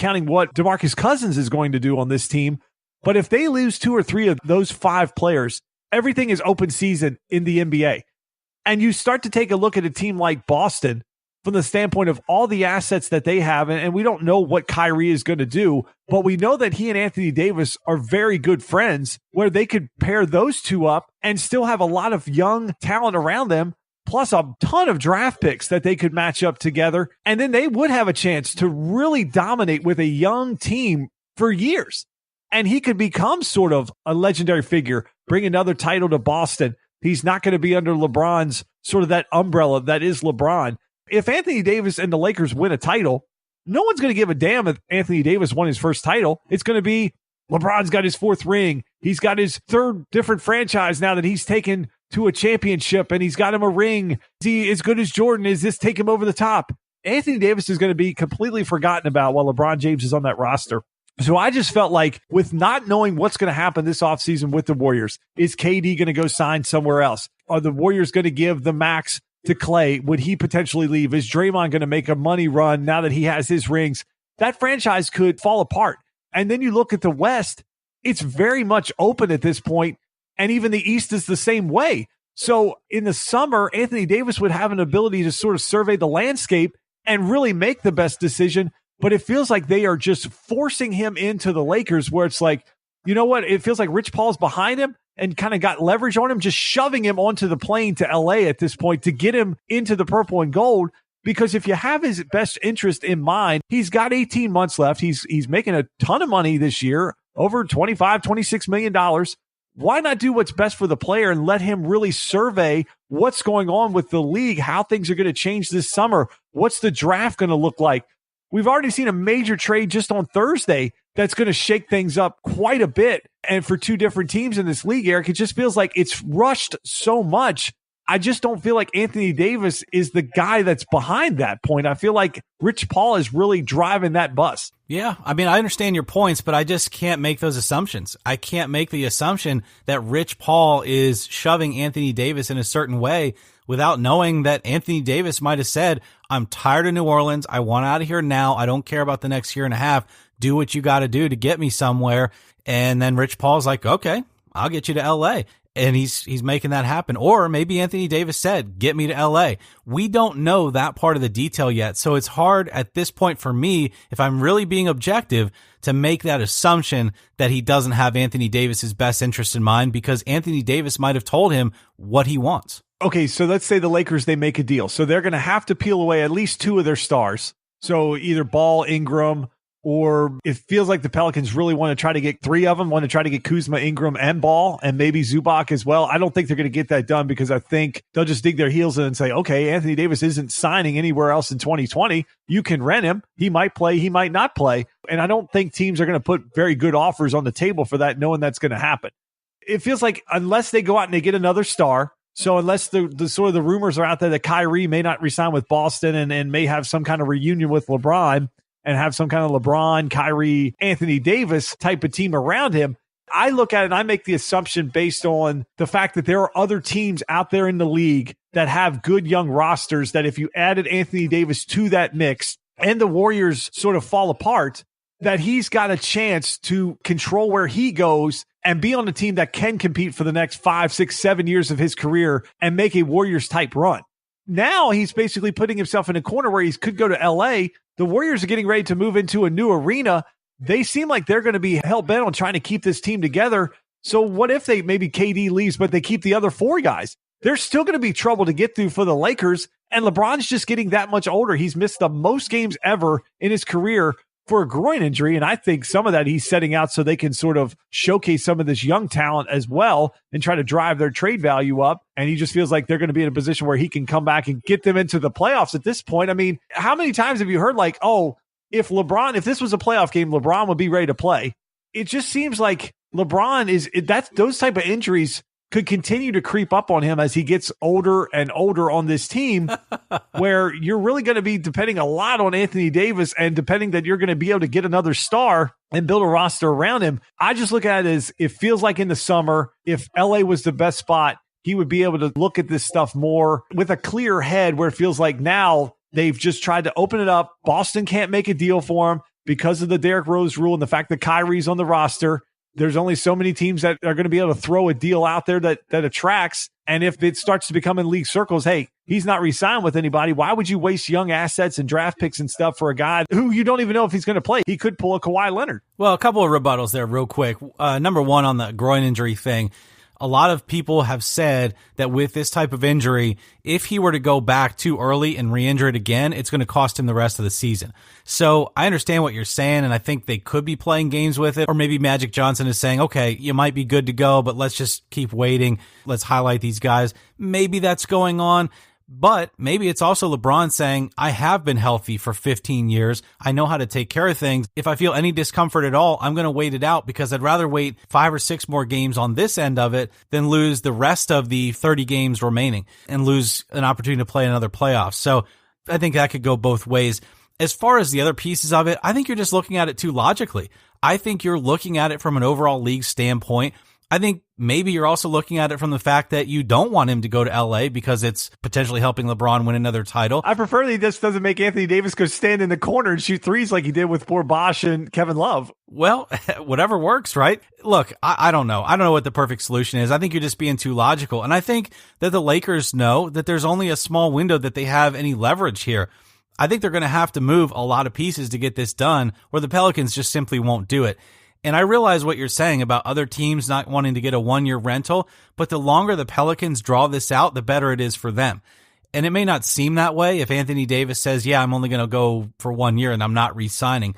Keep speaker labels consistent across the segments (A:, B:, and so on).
A: counting what DeMarcus Cousins is going to do on this team. But if they lose 2 or 3 of those 5 players, everything is open season in the NBA. And you start to take a look at a team like Boston from the standpoint of all the assets that they have. And we don't know what Kyrie is going to do, but we know that he and Anthony Davis are very good friends where they could pair those two up and still have a lot of young talent around them, plus a ton of draft picks that they could match up together. And then they would have a chance to really dominate with a young team for years. And he could become sort of a legendary figure, bring another title to Boston. He's not going to be under LeBron's sort of that umbrella that is LeBron. If Anthony Davis and the Lakers win a title, no one's going to give a damn if Anthony Davis won his first title. It's going to be LeBron's got his 4th ring. He's got his 3rd different franchise now that he's taken to a championship, and he's got him a ring. Is he as good as Jordan? Is this take him over the top? Anthony Davis is going to be completely forgotten about while LeBron James is on that roster. So I just felt like with not knowing what's going to happen this offseason with the Warriors, is KD going to go sign somewhere else? Are the Warriors going to give the max to Clay? Would he potentially leave? Is Draymond going to make a money run now that he has his rings? That franchise could fall apart. And then you look at the West, it's very much open at this point, and even the East is the same way. So in the summer, Anthony Davis would have an ability to sort of survey the landscape and really make the best decision. But it feels like they are just forcing him into the Lakers where it's like, you know what? It feels like Rich Paul's behind him and kind of got leverage on him, just shoving him onto the plane to LA at this point to get him into the purple and gold. Because if you have his best interest in mind, he's got 18 months left. He's making a ton of money this year, over $26 million. Why not do what's best for the player and let him really survey what's going on with the league, how things are going to change this summer? What's the draft going to look like? We've already seen a major trade just on Thursday that's going to shake things up quite a bit. And for 2 different teams in this league, Eric, it just feels like it's rushed so much. I just don't feel like Anthony Davis is the guy that's behind that point. I feel like Rich Paul is really driving that bus.
B: Yeah, I mean, I understand your points, but I just can't make those assumptions. I can't make the assumption that Rich Paul is shoving Anthony Davis in a certain way without knowing that Anthony Davis might have said, I'm tired of New Orleans. I want out of here now. I don't care about the next year and a half. Do what you got to do to get me somewhere. And then Rich Paul's like, okay, I'll get you to LA. And he's making that happen. Or maybe Anthony Davis said, get me to LA. We don't know that part of the detail yet. So it's hard at this point for me, if I'm really being objective, to make that assumption that he doesn't have Anthony Davis's best interest in mind, because Anthony Davis might have told him what he wants.
A: Okay, so let's say the Lakers, they make a deal. So they're going to have to peel away at least 2 of their stars. So either Ball, Ingram, or it feels like the Pelicans really want to try to get 3 of them, want to try to get Kuzma, Ingram, and Ball, and maybe Zubac as well. I don't think they're going to get that done because I think they'll just dig their heels in and say, okay, Anthony Davis isn't signing anywhere else in 2020. You can rent him. He might play. He might not play. And I don't think teams are going to put very good offers on the table for that, knowing that's going to happen. It feels like unless they go out and they get another star, so unless the sort of the rumors are out there that Kyrie may not resign with Boston and may have some kind of reunion with LeBron and have some kind of LeBron, Kyrie, Anthony Davis type of team around him, I look at it and I make the assumption based on the fact that there are other teams out there in the league that have good young rosters that if you added Anthony Davis to that mix and the Warriors sort of fall apart, that he's got a chance to control where he goes and be on a team that can compete for the next 5, 6, 7 years of his career and make a Warriors type run. Now he's basically putting himself in a corner where he could go to LA. The Warriors are getting ready to move into a new arena. They seem like they're going to be hell-bent on trying to keep this team together. So what if maybe KD leaves, but they keep the other 4 guys? There's still going to be trouble to get through for the Lakers. And LeBron's just getting that much older. He's missed the most games ever in his career for a groin injury. And I think some of that he's setting out so they can sort of showcase some of this young talent as well and try to drive their trade value up. And he just feels like they're going to be in a position where he can come back and get them into the playoffs at this point. I mean, how many times have you heard like, oh, if this was a playoff game, LeBron would be ready to play? It just seems like LeBron that's those type of injuries could continue to creep up on him as he gets older and older on this team, where you're really going to be depending a lot on Anthony Davis and depending that you're going to be able to get another star and build a roster around him. I just look at it as it feels like in the summer, if LA was the best spot, he would be able to look at this stuff more with a clear head, where it feels like now they've just tried to open it up. Boston can't make a deal for him. because of the Derrick Rose rule and the fact that Kyrie's on the roster. There's only so many teams that are going to be able to throw a deal out there that attracts. And if it starts to become in league circles, hey, he's not re-signed with anybody. Why would you waste young assets and draft picks and stuff for a guy who you don't even know if he's going to play? He could pull a Kawhi Leonard.
B: Well, a couple of rebuttals there real quick. Number one, on the groin injury thing. A lot of people have said that with this type of injury, if he were to go back too early and re-injure it again, it's going to cost him the rest of the season. So I understand what you're saying, and I think they could be playing games with it. Or maybe Magic Johnson is saying, okay, you might be good to go, but let's just keep waiting. Let's highlight these guys. Maybe that's going on. But maybe it's also LeBron saying, I have been healthy for 15 years. I know how to take care of things. If I feel any discomfort at all, I'm going to wait it out because I'd rather wait 5 or 6 more games on this end of it than lose the rest of the 30 games remaining and lose an opportunity to play another playoff. So I think that could go both ways. As far as the other pieces of it, I think you're just looking at it too logically. I think you're looking at it from an overall league standpoint. I think maybe you're also looking at it from the fact that you don't want him to go to LA because it's potentially helping LeBron win another title.
A: I prefer that he just doesn't make Anthony Davis go stand in the corner and shoot threes like he did with poor Bosh and Kevin Love.
B: Well, whatever works, right? Look, I don't know. I don't know what the perfect solution is. I think you're just being too logical. And I think that the Lakers know that there's only a small window that they have any leverage here. I think they're going to have to move a lot of pieces to get this done, or the Pelicans just simply won't do it. And I realize what you're saying about other teams not wanting to get a 1-year rental, but the longer the Pelicans draw this out, the better it is for them. And it may not seem that way if Anthony Davis says, yeah, I'm only going to go for 1 year and I'm not re-signing.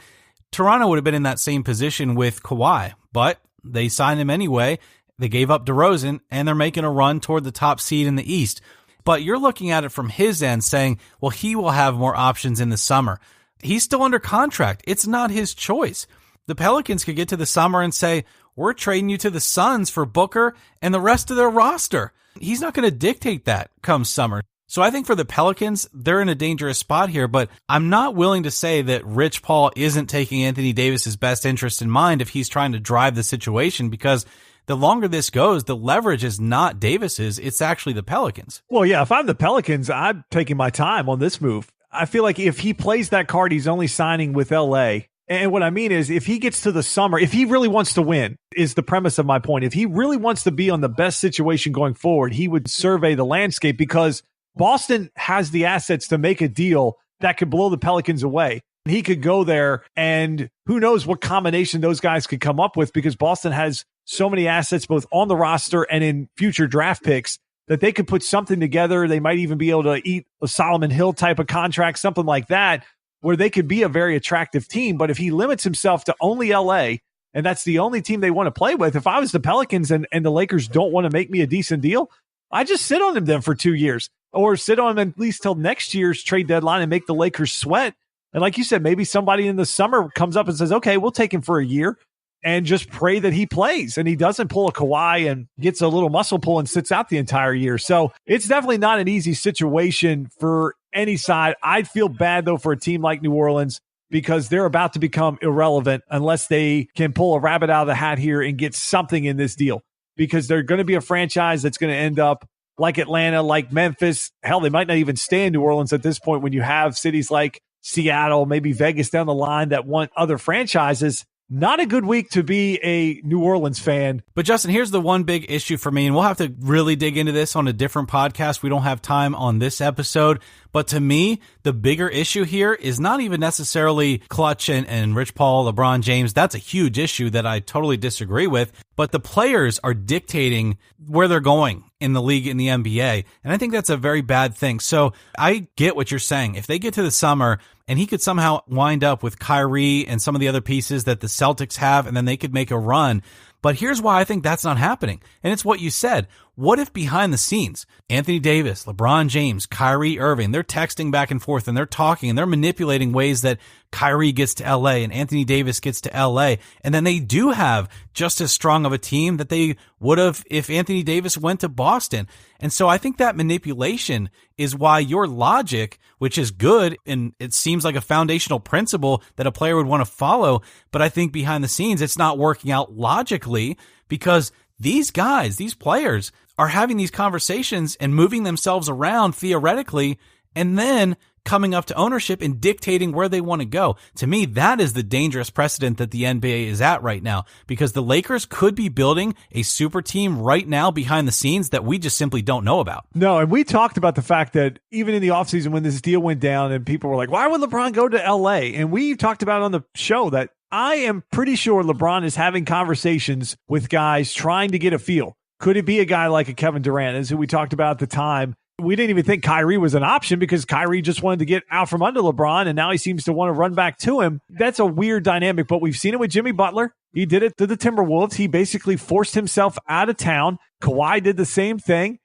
B: Toronto would have been in that same position with Kawhi, but they signed him anyway. They gave up DeRozan, and they're making a run toward the top seed in the East. But you're looking at it from his end saying, well, he will have more options in the summer. He's still under contract. It's not his choice. The Pelicans could get to the summer and say, we're trading you to the Suns for Booker and the rest of their roster. He's not going to dictate that come summer. So I think for the Pelicans, they're in a dangerous spot here, but I'm not willing to say that Rich Paul isn't taking Anthony Davis's best interest in mind if he's trying to drive the situation, because the longer this goes, the leverage is not Davis's, it's actually the Pelicans.
A: Well, yeah, if I'm the Pelicans, I'm taking my time on this move. I feel like if he plays that card, he's only signing with LA. And what I mean is, if he gets to the summer, if he really wants to win, is the premise of my point. If he really wants to be on the best situation going forward, he would survey the landscape, because Boston has the assets to make a deal that could blow the Pelicans away. He could go there, and who knows what combination those guys could come up with, because Boston has so many assets both on the roster and in future draft picks that they could put something together. They might even be able to eat a Solomon Hill type of contract, something like that, where they could be a very attractive team. But if he limits himself to only LA, and that's the only team they want to play with, if I was the Pelicans and the Lakers don't want to make me a decent deal, I just sit on him then for 2 years, or sit on him at least till next year's trade deadline and make the Lakers sweat. And like you said, maybe somebody in the summer comes up and says, okay, we'll take him for a year, and just pray that he plays and he doesn't pull a Kawhi and gets a little muscle pull and sits out the entire year. So it's definitely not an easy situation for any side. I'd feel bad, though, for a team like New Orleans, because they're about to become irrelevant unless they can pull a rabbit out of the hat here and get something in this deal, because they're going to be a franchise that's going to end up like Atlanta, like Memphis. Hell, they might not even stay in New Orleans at this point when you have cities like Seattle, maybe Vegas down the line that want other franchises. Not a good week to be a New Orleans fan.
B: But Justin, here's the one big issue for me, and we'll have to really dig into this on a different podcast. We don't have time on this episode. But to me, the bigger issue here is not even necessarily Klutch and Rich Paul, LeBron James. That's a huge issue that I totally disagree with. But the players are dictating where they're going in the league, in the NBA. And I think that's a very bad thing. So I get what you're saying. If they get to the summer and he could somehow wind up with Kyrie and some of the other pieces that the Celtics have, and then they could make a run. But here's why I think that's not happening. And it's what you said. What if behind the scenes, Anthony Davis, LeBron James, Kyrie Irving, they're texting back and forth and they're talking and they're manipulating ways that Kyrie gets to LA and Anthony Davis gets to LA. And then they do have just as strong of a team that they would have if Anthony Davis went to Boston. And so I think that manipulation is why your logic, which is good, and it seems like a foundational principle that a player would want to follow, but I think behind the scenes, it's not working out logically, because these guys, these players, are having these conversations and moving themselves around theoretically, and then coming up to ownership and dictating where they want to go. To me, that is the dangerous precedent that the NBA is at right now, because the Lakers could be building a super team right now behind the scenes that we just simply don't know about.
A: No, and we talked about the fact that even in the offseason when this deal went down and people were like, why would LeBron go to LA? And we talked about on the show that I am pretty sure LeBron is having conversations with guys trying to get a feel. Could it be a guy like a Kevin Durant, as who we talked about at the time? We didn't even think Kyrie was an option because Kyrie just wanted to get out from under LeBron, and now he seems to want to run back to him. That's a weird dynamic, but we've seen it with Jimmy Butler. He did it to the Timberwolves. He basically forced himself out of town. Kawhi did the same thing.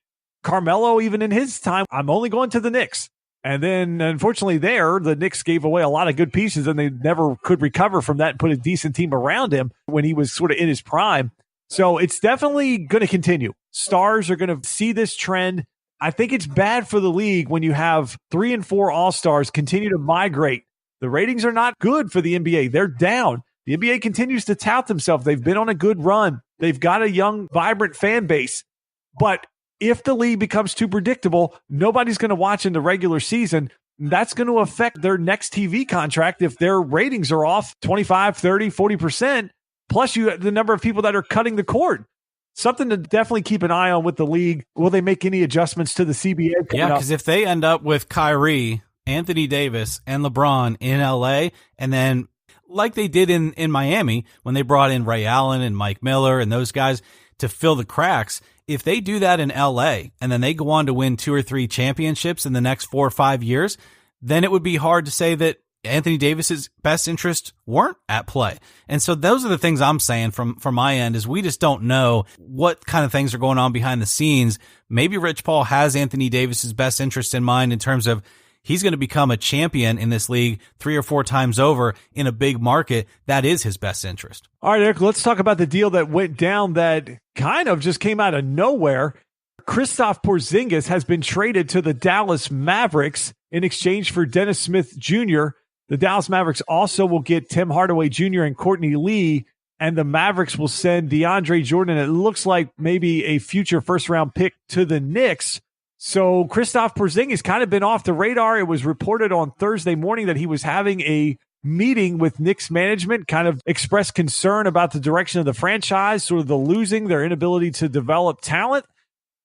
A: Carmelo, even in his time, I'm only going to the Knicks. And then, unfortunately, the Knicks gave away a lot of good pieces, and they never could recover from that and put a decent team around him when he was sort of in his prime. So it's definitely going to continue. Stars are going to see this trend. I think it's bad for the league when you have 3 and 4 All-Stars continue to migrate. The ratings are not good for the NBA. They're down. The NBA continues to tout themselves. They've been on a good run. They've got a young, vibrant fan base. But if the league becomes too predictable, nobody's going to watch in the regular season. That's going to affect their next TV contract if their ratings are off 25, 30, 40%. Plus, the number of people that are cutting the cord. Something to definitely keep an eye on with the league. Will they make any adjustments to the CBA?
B: Yeah, because if they end up with Kyrie, Anthony Davis, and LeBron in LA, and then like they did in Miami when they brought in Ray Allen and Mike Miller and those guys to fill the cracks, if they do that in LA and then they go on to win 2 or 3 championships in the next 4 or 5 years, then it would be hard to say that Anthony Davis's best interests weren't at play. And so those are the things I'm saying from my end, is we just don't know what kind of things are going on behind the scenes. Maybe Rich Paul has Anthony Davis's best interest in mind in terms of he's going to become a champion in this league 3 or 4 times over in a big market. That is his best interest.
A: All right, Eric, let's talk about the deal that went down that kind of just came out of nowhere. Kristaps Porzingis has been traded to the Dallas Mavericks in exchange for Dennis Smith Jr. The Dallas Mavericks also will get Tim Hardaway Jr. and Courtney Lee, and the Mavericks will send DeAndre Jordan. It looks like maybe a future first-round pick to the Knicks. So Kristaps Porzingis kind of been off the radar. It was reported on Thursday morning that he was having a meeting with Knicks management, kind of expressed concern about the direction of the franchise, sort of the losing, their inability to develop talent.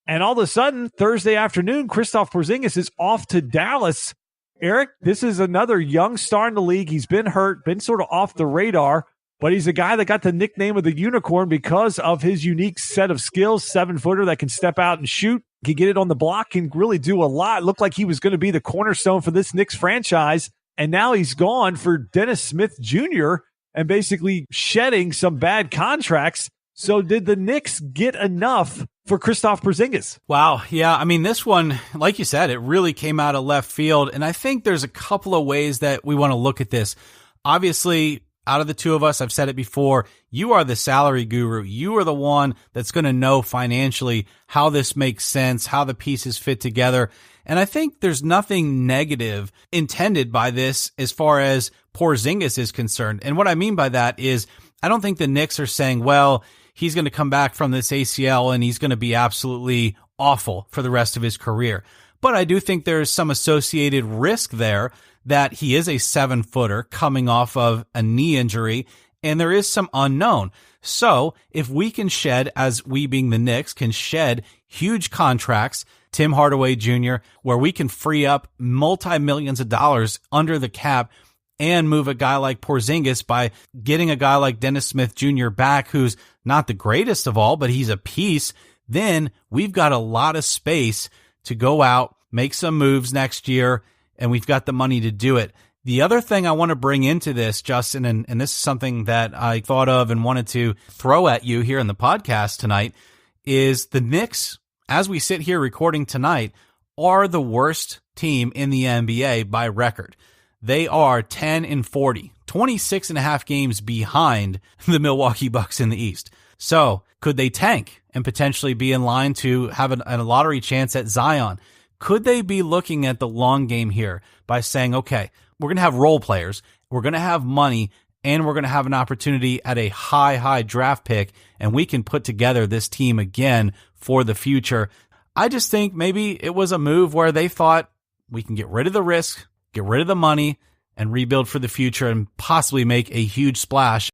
A: And all of a sudden, Thursday afternoon, Kristaps Porzingis is off to Dallas. Eric, this is another young star in the league. He's been hurt, been sort of off the radar, but he's a guy that got the nickname of the unicorn because of his unique set of skills, 7-footer that can step out and shoot, can get it on the block, can really do a lot. Looked like he was going to be the cornerstone for this Knicks franchise, and now he's gone for Dennis Smith Jr. and basically shedding some bad contracts. So did the Knicks get enough for Kristaps Porzingis?
B: Wow. Yeah. I mean, this one, like you said, it really came out of left field. And I think there's a couple of ways that we want to look at this. Obviously, out of the two of us, I've said it before, you are the salary guru. You are the one that's going to know financially how this makes sense, how the pieces fit together. And I think there's nothing negative intended by this as far as Porzingis is concerned. And what I mean by that is I don't think the Knicks are saying, well, he's going to come back from this ACL and he's going to be absolutely awful for the rest of his career. But I do think there's some associated risk there that he is a 7-footer coming off of a knee injury, and there is some unknown. So if we can shed, as we being the Knicks, can shed huge contracts, Tim Hardaway Jr., where we can free up multi-millions of dollars under the cap and move a guy like Porzingis by getting a guy like Dennis Smith Jr. back, who's not the greatest of all, but he's a piece, then we've got a lot of space to go out, make some moves next year, and we've got the money to do it. The other thing I want to bring into this, Justin, and this is something that I thought of and wanted to throw at you here in the podcast tonight, is the Knicks, as we sit here recording tonight, are the worst team in the NBA by record. They are 10-40, 26 and a half games behind the Milwaukee Bucks in the East. So could they tank and potentially be in line to have a lottery chance at Zion? Could they be looking at the long game here by saying, okay, we're going to have role players, we're going to have money, and we're going to have an opportunity at a high draft pick, and we can put together this team again for the future? I just think maybe it was a move where they thought we can get rid of the risk, get rid of the money, and rebuild for the future and possibly make a huge splash